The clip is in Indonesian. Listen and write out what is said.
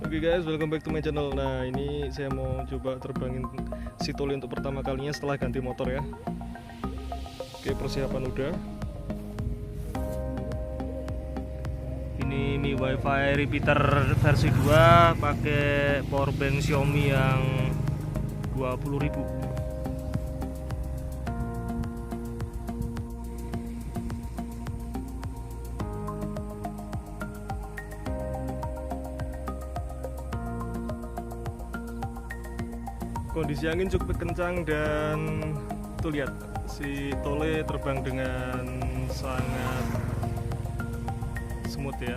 Oke guys, welcome back to my channel. Nah, ini saya mau coba terbangin si Tole untuk pertama kalinya setelah ganti motor ya. Oke, persiapan udah. Ini wifi repeater versi 2 pakai powerbank Xiaomi yang 20.000. Kondisi angin cukup kencang dan tuh lihat si Tole terbang dengan sangat smooth ya.